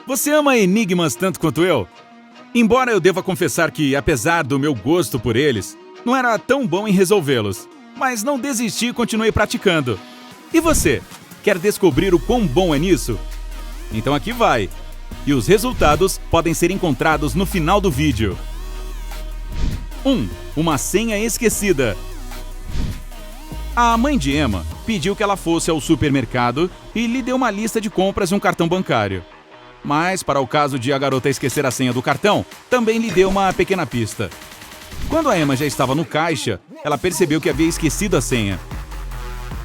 Você ama enigmas tanto quanto eu? Embora eu deva confessar que, apesar do meu gosto por eles, não era tão bom em resolvê-los. Mas não desisti e continuei praticando. E você? Quer descobrir o quão bom é nisso? Então aqui vai! E os resultados podem ser encontrados no final do vídeo. 1. Uma senha esquecida. A mãe de Emma pediu que ela fosse ao supermercado e lhe deu uma lista de compras e um cartão bancário. Mas, para o caso de a garota esquecer a senha do cartão, também lhe deu uma pequena pista. Quando a Emma já estava no caixa, ela percebeu que havia esquecido a senha.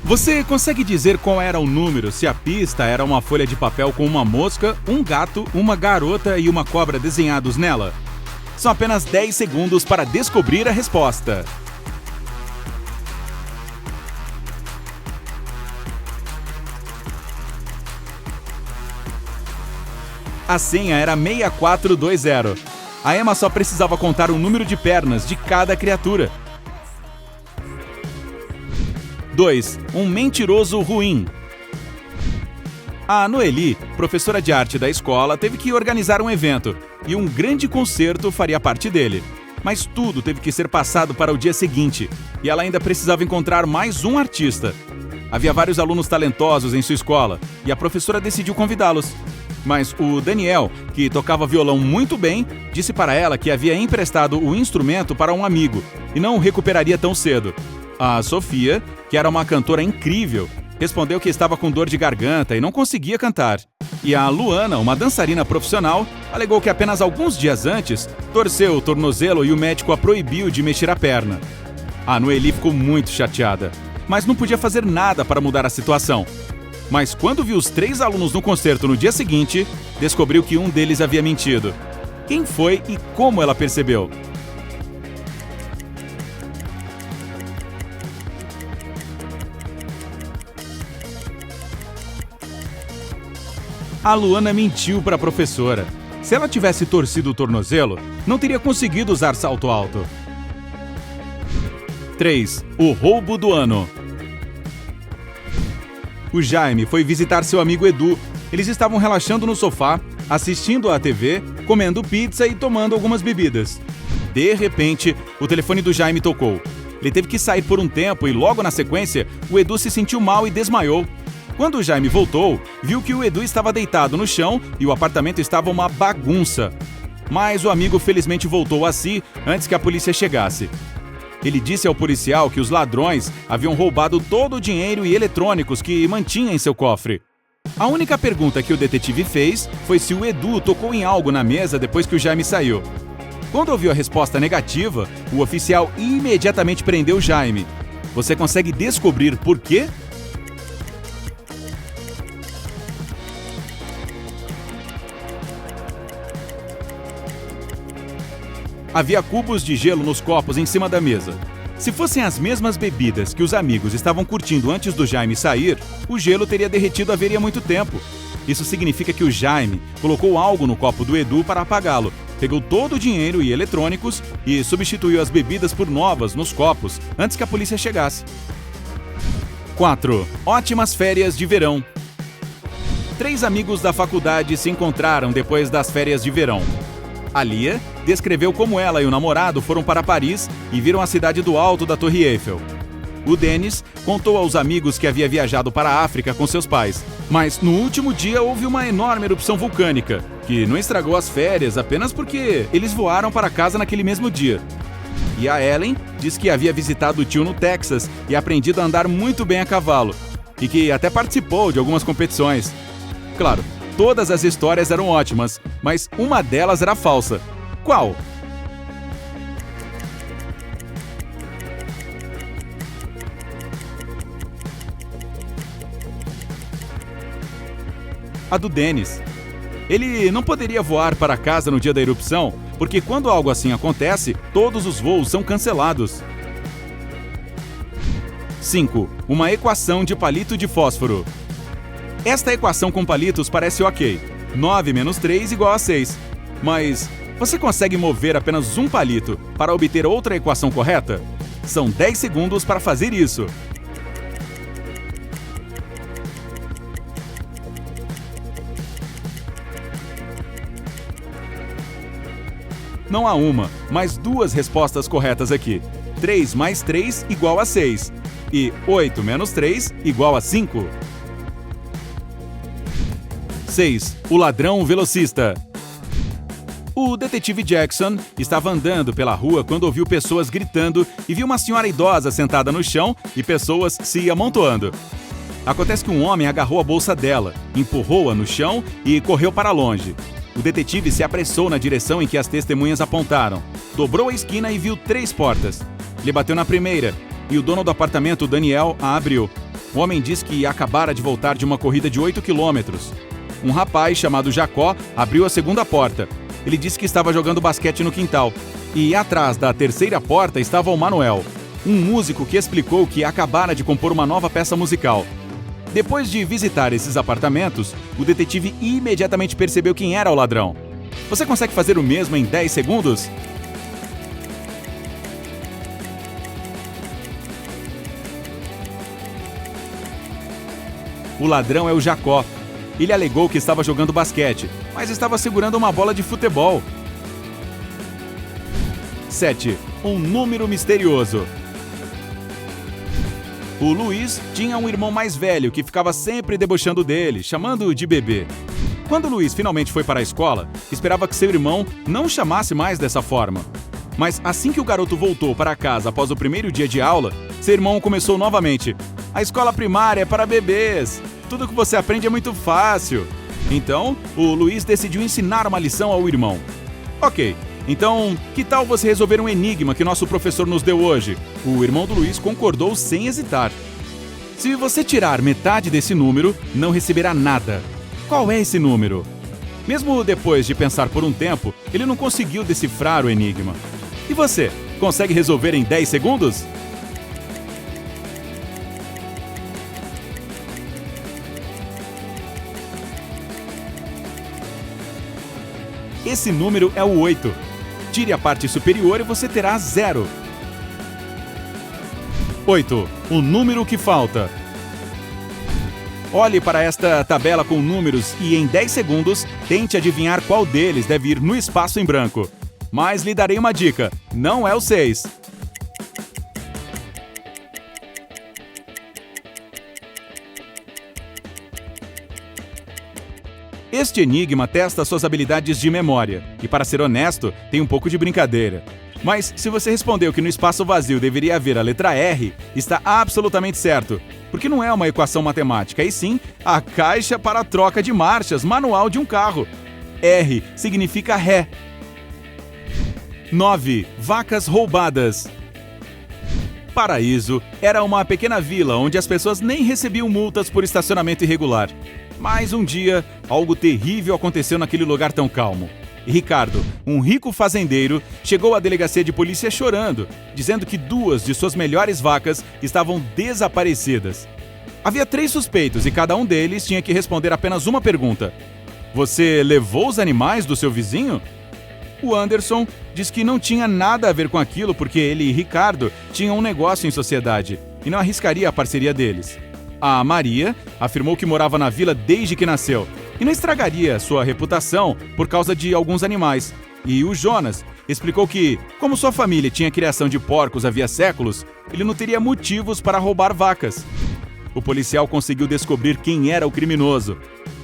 Você consegue dizer qual era o número se a pista era uma folha de papel com uma mosca, um gato, uma garota e uma cobra desenhados nela? São apenas 10 segundos para descobrir a resposta. A senha era 6420. A Emma só precisava contar o número de pernas de cada criatura. 2. Um mentiroso ruim. A Noeli, professora de arte da escola, teve que organizar um evento, e um grande concerto faria parte dele. Mas tudo teve que ser passado para o dia seguinte, e ela ainda precisava encontrar mais um artista. Havia vários alunos talentosos em sua escola, e a professora decidiu convidá-los. Mas o Daniel, que tocava violão muito bem, disse para ela que havia emprestado o instrumento para um amigo e não o recuperaria tão cedo. A Sofia, que era uma cantora incrível, respondeu que estava com dor de garganta e não conseguia cantar. E a Luana, uma dançarina profissional, alegou que apenas alguns dias antes torceu o tornozelo e o médico a proibiu de mexer a perna. A Noeli ficou muito chateada, mas não podia fazer nada para mudar a situação. Mas quando viu os 3 alunos no concerto no dia seguinte, descobriu que um deles havia mentido. Quem foi e como ela percebeu? A Luana mentiu para a professora. Se ela tivesse torcido o tornozelo, não teria conseguido usar salto alto. 3. O roubo do ano. O Jaime foi visitar seu amigo Edu. Eles estavam relaxando no sofá, assistindo à TV, comendo pizza e tomando algumas bebidas. De repente, o telefone do Jaime tocou. Ele teve que sair por um tempo e logo na sequência, o Edu se sentiu mal e desmaiou. Quando o Jaime voltou, viu que o Edu estava deitado no chão e o apartamento estava uma bagunça. Mas o amigo felizmente voltou a si antes que a polícia chegasse. Ele disse ao policial que os ladrões haviam roubado todo o dinheiro e eletrônicos que mantinha em seu cofre. A única pergunta que o detetive fez foi se o Edu tocou em algo na mesa depois que o Jaime saiu. Quando ouviu a resposta negativa, o oficial imediatamente prendeu o Jaime. Você consegue descobrir por quê? Havia cubos de gelo nos copos em cima da mesa. Se fossem as mesmas bebidas que os amigos estavam curtindo antes do Jaime sair, o gelo teria derretido haveria muito tempo. Isso significa que o Jaime colocou algo no copo do Edu para apagá-lo, pegou todo o dinheiro e eletrônicos e substituiu as bebidas por novas nos copos antes que a polícia chegasse. 4. Ótimas férias de verão. 3 amigos da faculdade se encontraram depois das férias de verão. A Lia descreveu como ela e o namorado foram para Paris e viram a cidade do alto da Torre Eiffel. O Denis contou aos amigos que havia viajado para a África com seus pais, mas no último dia houve uma enorme erupção vulcânica, que não estragou as férias apenas porque eles voaram para casa naquele mesmo dia. E a Ellen diz que havia visitado o tio no Texas e aprendido a andar muito bem a cavalo, e que até participou de algumas competições. Claro, todas as histórias eram ótimas, mas uma delas era falsa. Qual? A do Denis. Ele não poderia voar para casa no dia da erupção, porque quando algo assim acontece, todos os voos são cancelados. 5. Uma equação de palito de fósforo. Esta equação com palitos parece ok. 9 menos 3 igual a 6. Mas você consegue mover apenas um palito para obter outra equação correta? São 10 segundos para fazer isso. Não há uma, mas duas respostas corretas aqui. 3 mais 3 igual a 6. E 8 menos 3 igual a 5. 6. O ladrão velocista. O detetive Jackson estava andando pela rua quando ouviu pessoas gritando e viu uma senhora idosa sentada no chão e pessoas se amontoando. Acontece que um homem agarrou a bolsa dela, empurrou-a no chão e correu para longe. O detetive se apressou na direção em que as testemunhas apontaram, dobrou a esquina e viu 3 portas. Ele bateu na primeira e o dono do apartamento, Daniel, a abriu. O homem disse que acabara de voltar de uma corrida de 8 quilômetros. Um rapaz chamado Jacó abriu a segunda porta. Ele disse que estava jogando basquete no quintal. E atrás da terceira porta estava o Manuel, um músico que explicou que acabara de compor uma nova peça musical. Depois de visitar esses apartamentos, o detetive imediatamente percebeu quem era o ladrão. Você consegue fazer o mesmo em 10 segundos? O ladrão é o Jacó. Ele alegou que estava jogando basquete, mas estava segurando uma bola de futebol. 7. Um número misterioso. O Luiz tinha um irmão mais velho que ficava sempre debochando dele, chamando-o de bebê. Quando o Luiz finalmente foi para a escola, esperava que seu irmão não o chamasse mais dessa forma. Mas assim que o garoto voltou para casa após o primeiro dia de aula, seu irmão começou novamente. A escola primária é para bebês. Tudo que você aprende é muito fácil. Então, o Luiz decidiu ensinar uma lição ao irmão. Ok, então, que tal você resolver um enigma que nosso professor nos deu hoje? O irmão do Luiz concordou sem hesitar. Se você tirar metade desse número, não receberá nada. Qual é esse número? Mesmo depois de pensar por um tempo, ele não conseguiu decifrar o enigma. E você, consegue resolver em 10 segundos? Esse número é o 8. Tire a parte superior e você terá 0. 8. O número que falta. Olhe para esta tabela com números e em 10 segundos tente adivinhar qual deles deve ir no espaço em branco. Mas lhe darei uma dica, não é o 6. Este enigma testa suas habilidades de memória, e para ser honesto, tem um pouco de brincadeira. Mas se você respondeu que no espaço vazio deveria haver a letra R, está absolutamente certo, porque não é uma equação matemática, e sim a caixa para a troca de marchas manual de um carro. R significa ré. 9. Vacas roubadas. Paraíso era uma pequena vila onde as pessoas nem recebiam multas por estacionamento irregular. Mas um dia, algo terrível aconteceu naquele lugar tão calmo. Ricardo, um rico fazendeiro, chegou à delegacia de polícia chorando, dizendo que 2 de suas melhores vacas estavam desaparecidas. Havia 3 suspeitos e cada um deles tinha que responder apenas uma pergunta. Você levou os animais do seu vizinho? O Anderson diz que não tinha nada a ver com aquilo porque ele e Ricardo tinham um negócio em sociedade e não arriscaria a parceria deles. A Maria afirmou que morava na vila desde que nasceu e não estragaria sua reputação por causa de alguns animais. E o Jonas explicou que, como sua família tinha criação de porcos havia séculos, ele não teria motivos para roubar vacas. O policial conseguiu descobrir quem era o criminoso.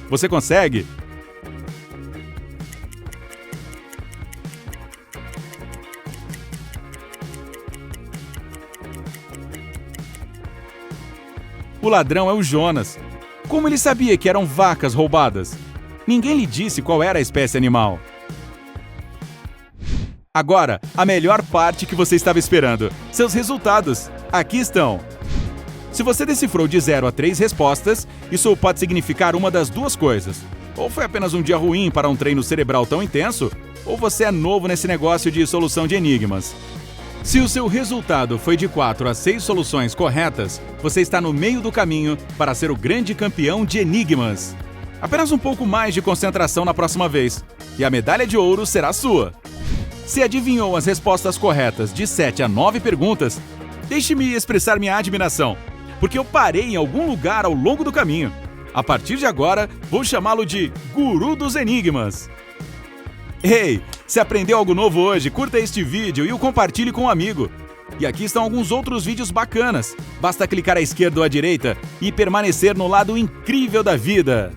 Você consegue? O ladrão é o Jonas. Como ele sabia que eram vacas roubadas? Ninguém lhe disse qual era a espécie animal. Agora, a melhor parte que você estava esperando. Seus resultados. Aqui estão. Se você decifrou de 0 a 3 respostas, isso pode significar uma das duas coisas. Ou foi apenas um dia ruim para um treino cerebral tão intenso, ou você é novo nesse negócio de solução de enigmas. Se o seu resultado foi de 4 a 6 soluções corretas, você está no meio do caminho para ser o grande campeão de enigmas. Apenas um pouco mais de concentração na próxima vez, e a medalha de ouro será sua. Se adivinhou as respostas corretas de 7 a 9 perguntas, deixe-me expressar minha admiração, porque eu parei em algum lugar ao longo do caminho. A partir de agora, vou chamá-lo de Guru dos Enigmas. Ei, se aprendeu algo novo hoje, curta este vídeo e o compartilhe com um amigo. E aqui estão alguns outros vídeos bacanas. Basta clicar à esquerda ou à direita e permanecer no lado incrível da vida.